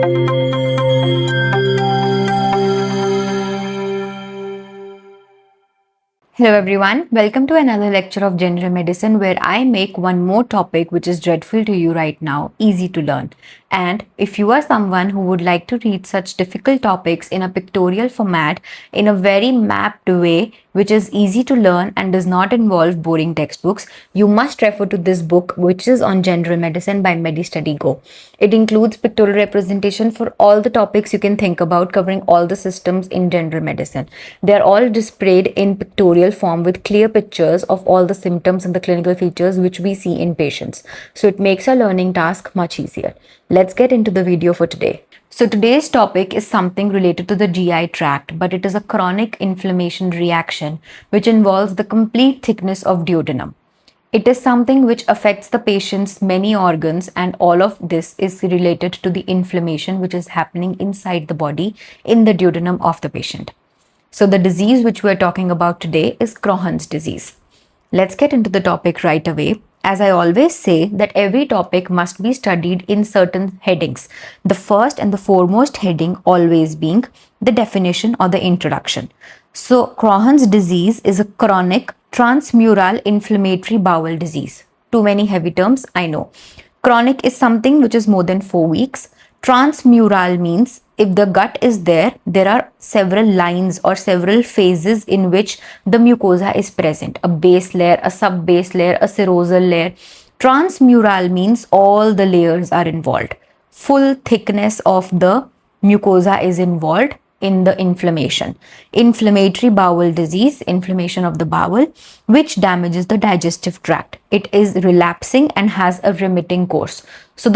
Hello everyone, welcome to another lecture of general medicine where I make one more topic which is dreadful to you right now, easy to learn. And if you are someone who would like to read such difficult topics in a pictorial format in a very mapped way which is easy to learn and does not involve boring textbooks, you must refer to this book which is on general medicine by medistudygo. It includes pictorial representation for all the topics you can think about covering all the systems in general medicine. They are all displayed in pictorial form with clear pictures of all the symptoms and the clinical features which we see in patients. So it makes our learning task much easier. Let's get into the video for today. So today's topic is something related to the GI tract, but it is a chronic inflammation reaction which involves the complete thickness of duodenum. It is something which affects the patient's many organs, and all of this is related to the inflammation which is happening inside the body in the duodenum of the patient. So the disease which we are talking about today is Crohn's disease. Let's get into the topic right away. As I always say that every topic must be studied in certain headings. The first and the foremost heading always being the definition or the introduction. So Crohn's disease is a chronic transmural inflammatory bowel disease. Too many heavy terms, I know. Chronic is something which is more than 4 weeks. Transmural means if the gut is there, there are several lines or several phases in which the mucosa is present. A base layer, a sub-base layer, a serosal layer. Transmural means all the layers are involved. Full thickness of the mucosa is involved in the inflammation. Inflammatory bowel disease, inflammation of the bowel, which damages the digestive tract. It is relapsing and has a remitting course. So if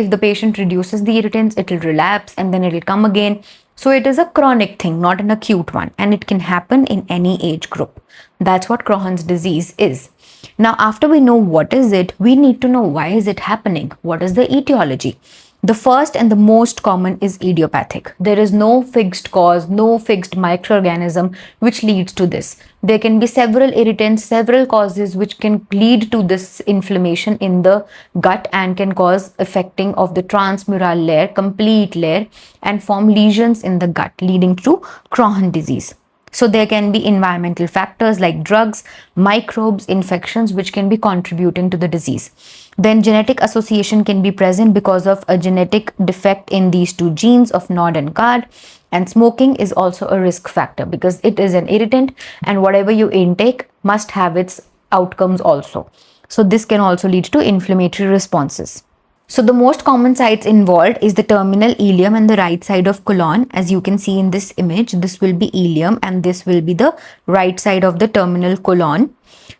the patient reduces the irritants, it will relapse and then it will come again. So it is a chronic thing, not an acute one, and it can happen in any age group. That's what Crohn's disease is. Now, after we know what is it, we need to know why is it happening? What is the etiology? The first and the most common is idiopathic. There is no fixed cause, no fixed microorganism which leads to this. There can be several irritants, several causes which can lead to this inflammation in the gut and can cause affecting of the transmural layer, complete layer, and form lesions in the gut leading to Crohn's disease. So there can be environmental factors like drugs, microbes, infections which can be contributing to the disease. Then genetic association can be present because of a genetic defect in these two genes of NOD and CARD. And smoking is also a risk factor because it is an irritant and whatever you intake must have its outcomes also. So this can also lead to inflammatory responses. So the most common sites involved is the terminal ileum and the right side of colon. As you can see in this image, this will be ileum and this will be the right side of the terminal colon.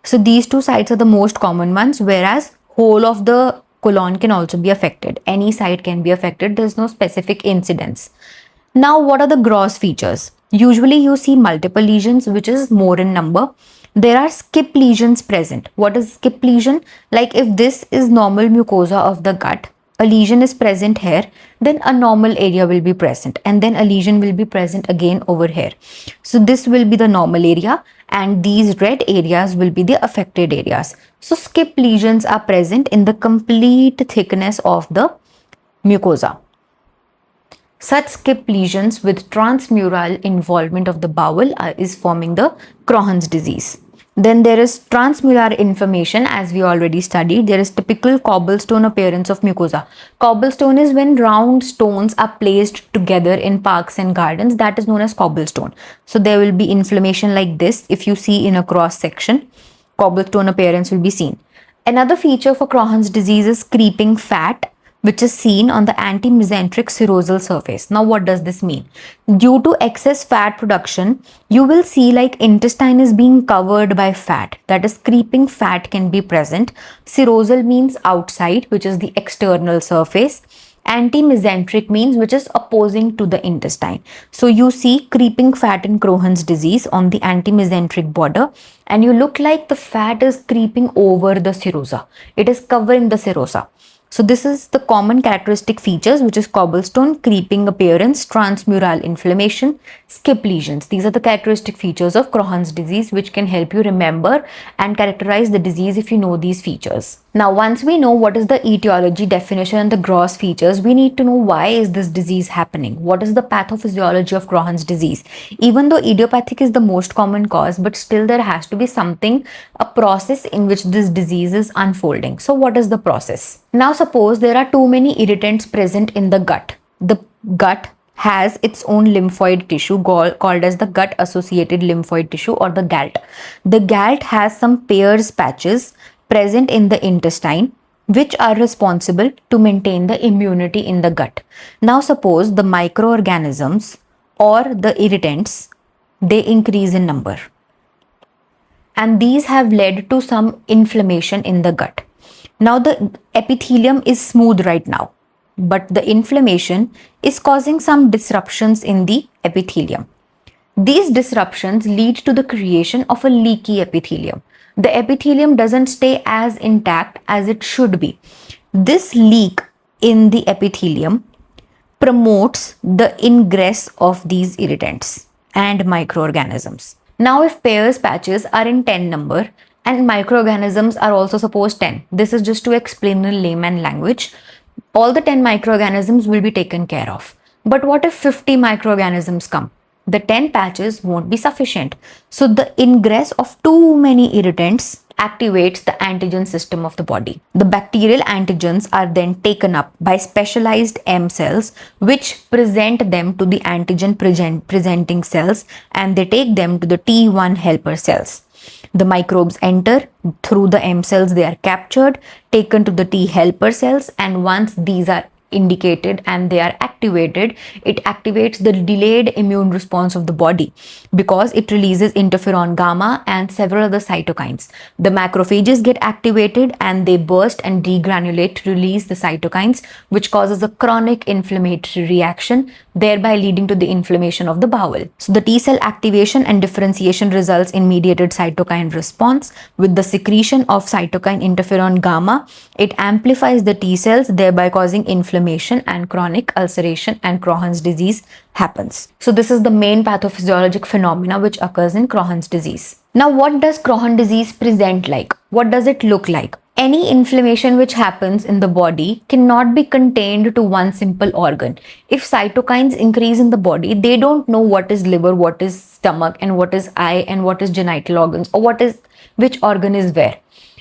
So these two sites are the most common ones, whereas whole of the colon can also be affected. Any site can be affected. There's no specific incidence. Now, what are the gross features? Usually you see multiple lesions, which is more in number. There are skip lesions present. What is skip lesion? Like if this is normal mucosa of the gut, a lesion is present here, then a normal area will be present and then a lesion will be present again over here. So this will be the normal area and these red areas will be the affected areas. So skip lesions are present in the complete thickness of the mucosa. Such skip lesions with transmural involvement of the bowel is forming the Crohn's disease. Then there is transmural inflammation, as we already studied. There is typical cobblestone appearance of mucosa. Cobblestone is when round stones are placed together in parks and gardens. That is known as cobblestone. So there will be inflammation like this. If you see in a cross section, cobblestone appearance will be seen. Another feature for Crohn's disease is creeping fat, which is seen on the anti-mesenteric serosal surface. Now, what does this mean? Due to excess fat production, you will see like intestine is being covered by fat. That is, creeping fat can be present. Serosal means outside, which is the external surface. Anti-mesenteric means which is opposing to the intestine. So you see creeping fat in Crohn's disease on the anti-mesenteric border, and you look like the fat is creeping over the serosa. It is covering the serosa. So this is the common characteristic features, which is cobblestone, creeping appearance, transmural inflammation, skip lesions. These are the characteristic features of Crohn's disease, which can help you remember and characterize the disease if you know these features. Now, once we know what is the etiology, definition, and the gross features, we need to know why is this disease happening? What is the pathophysiology of Crohn's disease? Even though idiopathic is the most common cause, but still there has to be something, a process in which this disease is unfolding. So what is the process? Now, suppose there are too many irritants present in the gut. The gut has its own lymphoid tissue called as the gut associated lymphoid tissue, or the GALT. The GALT has some Peyer's patches present in the intestine, which are responsible to maintain the immunity in the gut. Now suppose the microorganisms or the irritants, they increase in number, and these have led to some inflammation in the gut. Now the epithelium is smooth right now, but the inflammation is causing some disruptions in the epithelium. These disruptions lead to the creation of a leaky epithelium. The epithelium doesn't stay as intact as it should be. This leak in the epithelium promotes the ingress of these irritants and microorganisms. Now, if Peyer's patches are in 10 number and microorganisms are also suppose 10, this is just to explain in layman language, all the 10 microorganisms will be taken care of. But what if 50 microorganisms come? The 10 patches won't be sufficient. So the ingress of too many irritants activates the antigen system of the body. The bacterial antigens are then taken up by specialized M cells, which present them to the antigen presenting cells, and they take them to the T1 helper cells. The microbes enter through the M cells, they are captured, taken to the T helper cells, and once these are indicated and they are activated, it activates the delayed immune response of the body because it releases interferon gamma and several other cytokines. The macrophages get activated and they burst and degranulate to release the cytokines, which causes a chronic inflammatory reaction, thereby leading to the inflammation of the bowel. So the T cell activation and differentiation results in mediated cytokine response. With the secretion of cytokine interferon gamma, it amplifies the T cells, thereby causing inflammation and chronic ulceration, and Crohn's disease happens. So this is the main pathophysiologic phenomena which occurs in Crohn's disease. Now, what does Crohn's disease present like? What does it look like? Any inflammation which happens in the body cannot be contained to one simple organ. If cytokines increase in the body, they don't know what is liver, what is stomach, and what is eye, and what is genital organs, or which organ is where.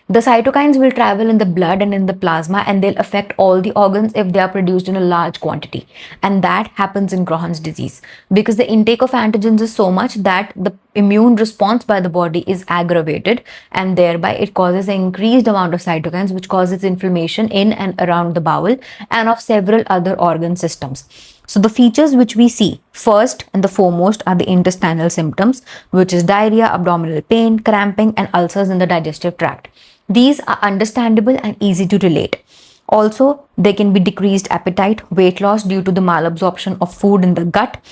The cytokines will travel in the blood and in the plasma, and they'll affect all the organs if they are produced in a large quantity. And that happens in Crohn's disease because the intake of antigens is so much that the immune response by the body is aggravated, and thereby it causes an increased amount of cytokines, which causes inflammation in and around the bowel and of several other organ systems. So the features which we see first and the foremost are the intestinal symptoms, which is diarrhea, abdominal pain, cramping, and ulcers in the digestive tract. These are understandable and easy to relate. Also, there can be decreased appetite, weight loss due to the malabsorption of food in the gut.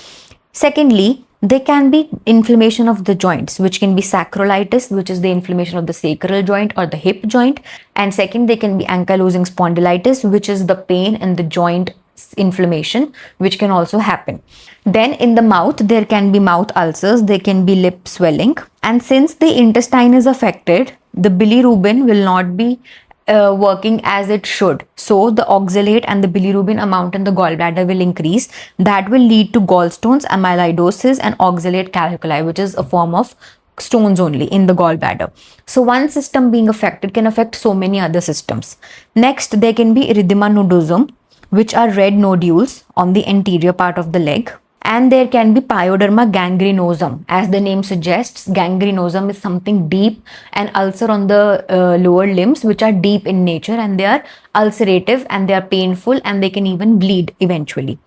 Secondly, there can be inflammation of the joints, which can be sacroiliitis, which is the inflammation of the sacral joint or the hip joint. And second, there can be ankylosing spondylitis, which is the pain in the joint inflammation, which can also happen. Then in the mouth, there can be mouth ulcers, there can be lip swelling. And since the intestine is affected, the bilirubin will not be working as it should. So the oxalate and the bilirubin amount in the gallbladder will increase. That will lead to gallstones, amyloidosis, and oxalate calculi, which is a form of stones only in the gallbladder. So one system being affected can affect so many other systems. Next, there can be erythema nodosum, which are red nodules on the anterior part of the leg. And there can be pyoderma gangrenosum. As the name suggests, gangrenosum is something deep, an ulcer on the lower limbs, which are deep in nature, and they are ulcerative and they are painful, and they can even bleed eventually.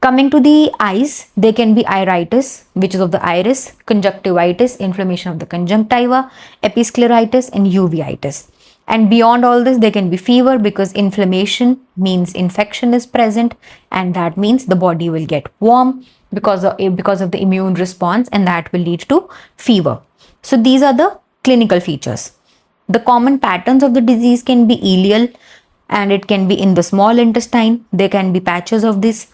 Coming to the eyes, there can be iritis, which is of the iris, conjunctivitis, inflammation of the conjunctiva, episcleritis, and uveitis. And beyond all this, there can be fever because inflammation means infection is present, and that means the body will get warm because of the immune response, and that will lead to fever. So these are the clinical features. The common patterns of the disease can be ileal, and it can be in the small intestine. There can be patches of this.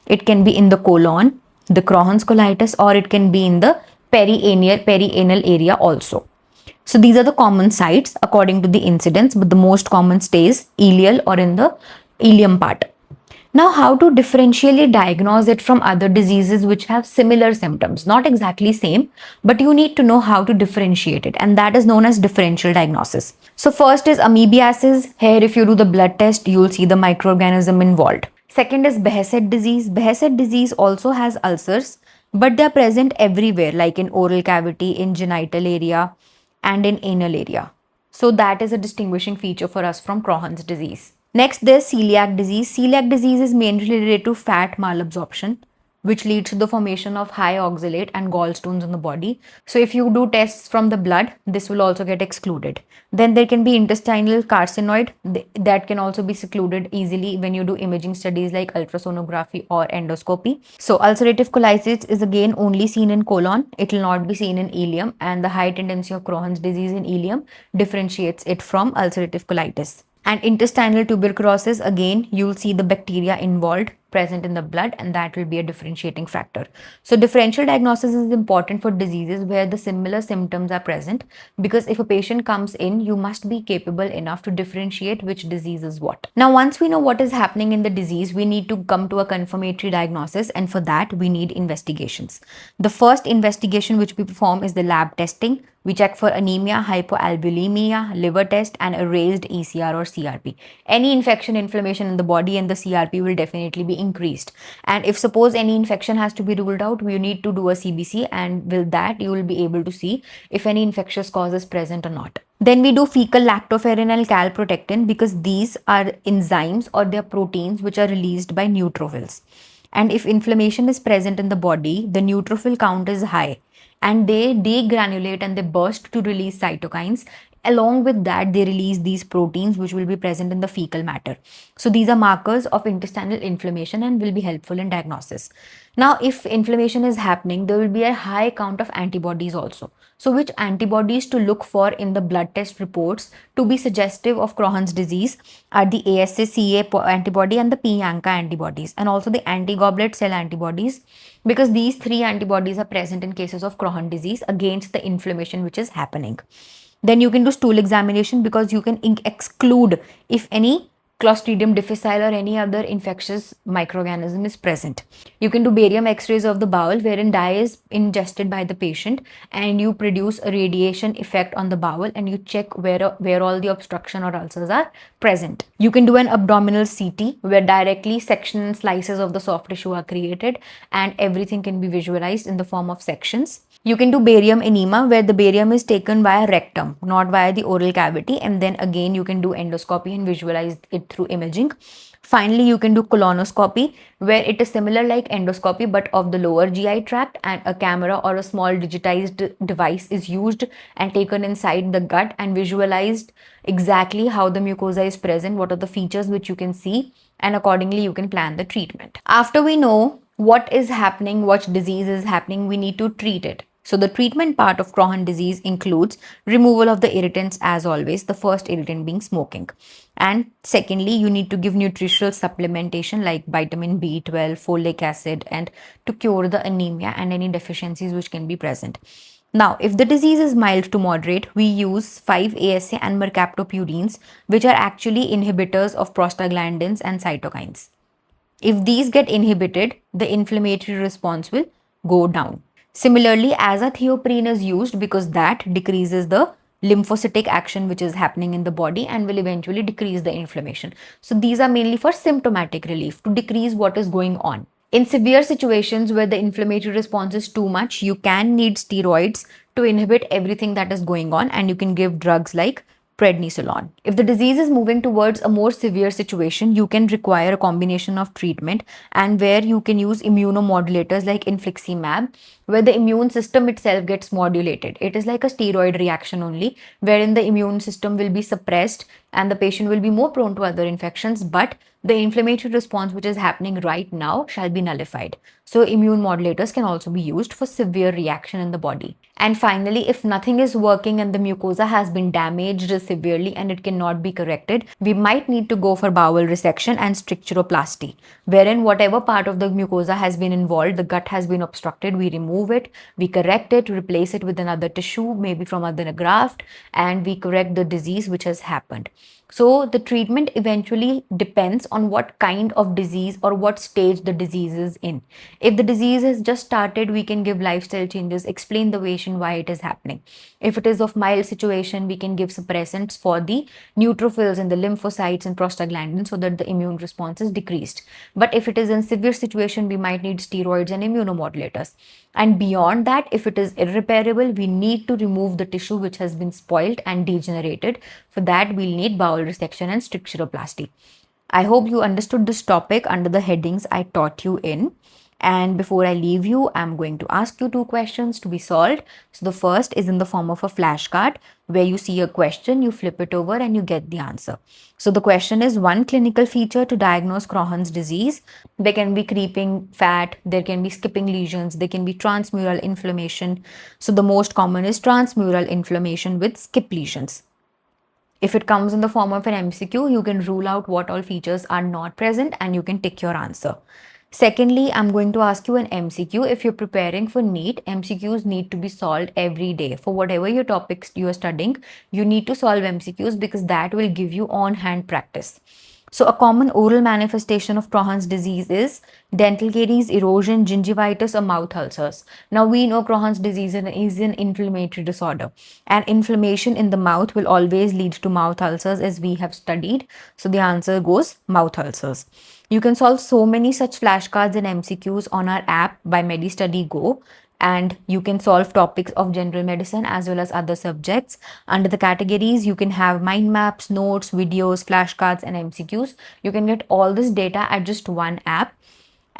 It can be in the colon, the Crohn's colitis, or it can be in the perianal area also. So these are the common sites according to the incidence, but the most common stays ileal or in the ileum part. Now, how to differentially diagnose it from other diseases which have similar symptoms? Not exactly same, but you need to know how to differentiate it, and that is known as differential diagnosis. So first is amoebiasis. Here, if you do the blood test, you will see the microorganism involved. Second is Behçet disease. Behçet disease also has ulcers, but they are present everywhere, like in oral cavity, in genital area, and in anal area. So that is a distinguishing feature for us from Crohn's disease. Next, there's celiac disease. Celiac disease is mainly related to fat malabsorption, which leads to the formation of high oxalate and gallstones in the body. So if you do tests from the blood, this will also get excluded. Then there can be intestinal carcinoid that can also be secluded easily when you do imaging studies like ultrasonography or endoscopy. So ulcerative colitis is again only seen in colon. It will not be seen in ileum, and the high tendency of Crohn's disease in ileum differentiates it from ulcerative colitis. And intestinal tuberculosis, again, you'll see the bacteria involved present in the blood, and that will be a differentiating factor. So differential diagnosis is important for diseases where the similar symptoms are present, because if a patient comes in, you must be capable enough to differentiate which disease is what. Now, once we know what is happening in the disease, we need to come to a confirmatory diagnosis, and for that we need investigations. The first investigation which we perform is the lab testing. We check for anemia, hypoalbuminemia, liver test, and a raised ECR or CRP. Any infection, inflammation in the body, and the CRP will definitely be increased. And if suppose any infection has to be ruled out, we need to do a CBC, and with that you will be able to see if any infectious cause is present or not. Then we do fecal lactoferrin and calprotectin, because these are enzymes or they are proteins which are released by neutrophils. And if inflammation is present in the body, the neutrophil count is high, and they degranulate and they burst to release cytokines. Along with that, they release these proteins which will be present in the fecal matter. So these are markers of intestinal inflammation and will be helpful in diagnosis. Now, if inflammation is happening, there will be a high count of antibodies also. So which antibodies to look for in the blood test reports to be suggestive of Crohn's disease are the ASA-CA antibody and the p-ANCA antibodies, and also the anti-goblet cell antibodies, because these three antibodies are present in cases of Crohn's disease against the inflammation which is happening. Then you can do stool examination, because you can exclude if any Clostridium difficile or any other infectious microorganism is present. You can do barium x-rays of the bowel, wherein dye is ingested by the patient and you produce a radiation effect on the bowel, and you check where all the obstruction or ulcers are present. You can do an abdominal CT, where directly section slices of the soft tissue are created and everything can be visualized in the form of sections. You can do barium enema, where the barium is taken via rectum, not via the oral cavity, and then again you can do endoscopy and visualize it through imaging. Finally, you can do colonoscopy, where it is similar like endoscopy but of the lower GI tract, and a camera or a small digitized device is used and taken inside the gut and visualized exactly how the mucosa is present, what are the features which you can see, and accordingly you can plan the treatment. After we know what is happening, what disease is happening, we need to treat it. So the treatment part of Crohn's disease includes removal of the irritants, as always, the first irritant being smoking. And secondly, you need to give nutritional supplementation like vitamin B12, folic acid, and to cure the anemia and any deficiencies which can be present. Now, if the disease is mild to moderate, we use 5-ASA and mercaptopurines, which are actually inhibitors of prostaglandins and cytokines. If these get inhibited, the inflammatory response will go down. Similarly, azathioprine is used because that decreases the lymphocytic action which is happening in the body and will eventually decrease the inflammation. So these are mainly for symptomatic relief, to decrease what is going on. In severe situations where the inflammatory response is too much, you can need steroids to inhibit everything that is going on, and you can give drugs like prednisolone. If the disease is moving towards a more severe situation, you can require a combination of treatment, and where you can use immunomodulators like infliximab, where the immune system itself gets modulated. It is like a steroid reaction only, wherein the immune system will be suppressed and the patient will be more prone to other infections, but the inflammatory response which is happening right now shall be nullified. So immune modulators can also be used for severe reaction in the body. And finally, if nothing is working and the mucosa has been damaged severely and it cannot be corrected, we might need to go for bowel resection and stricturoplasty, wherein whatever part of the mucosa has been involved, the gut has been obstructed, we remove it, we correct it, replace it with another tissue, maybe from other graft, and we correct the disease which has happened. So the treatment eventually depends on what kind of disease or what stage the disease is in. If the disease has just started, we can give lifestyle changes, explain the patient why it is happening. If it is of mild situation, we can give suppressants for the neutrophils and the lymphocytes and prostaglandins so that the immune response is decreased. But if it is in severe situation, we might need steroids and immunomodulators. And beyond that, if it is irreparable, we need to remove the tissue which has been spoiled and degenerated. For that, we'll need bowel resection and stricturoplasty. I hope you understood this topic under the headings I taught you in. And before I leave you, I'm going to ask you two questions to be solved. So the first is in the form of a flashcard where you see a question, you flip it over and you get the answer. So the question is one clinical feature to diagnose Crohn's disease. There can be creeping fat, there can be skipping lesions, there can be transmural inflammation. So the most common is transmural inflammation with skip lesions. If it comes in the form of an MCQ, you can rule out what all features are not present and you can tick your answer. Secondly, I'm going to ask you an MCQ. If you're preparing for NEET, MCQs need to be solved every day. For whatever your topics you are studying, you need to solve MCQs because that will give you on-hand practice. So a common oral manifestation of Crohn's disease is dental caries, erosion, gingivitis, or mouth ulcers. Now we know Crohn's disease is an inflammatory disorder, and inflammation in the mouth will always lead to mouth ulcers as we have studied. So the answer goes mouth ulcers. You can solve so many such flashcards and MCQs on our app by medistudygo. And you can solve topics of general medicine as well as other subjects. Under the categories, you can have mind maps, notes, videos, flashcards, and MCQs. You can get all this data at just one app.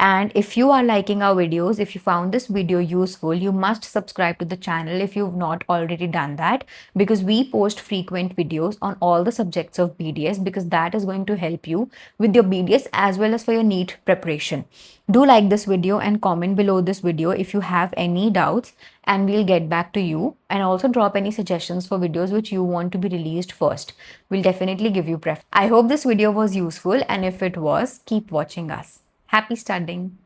And if you are liking our videos, if you found this video useful, you must subscribe to the channel if you've not already done that, because we post frequent videos on all the subjects of BDS, because that is going to help you with your BDS as well as for your NEET preparation. Do like this video and comment below this video if you have any doubts, and we'll get back to you. And also drop any suggestions for videos which you want to be released first. We'll definitely give you preference. I hope this video was useful, and if it was, keep watching us. Happy studying.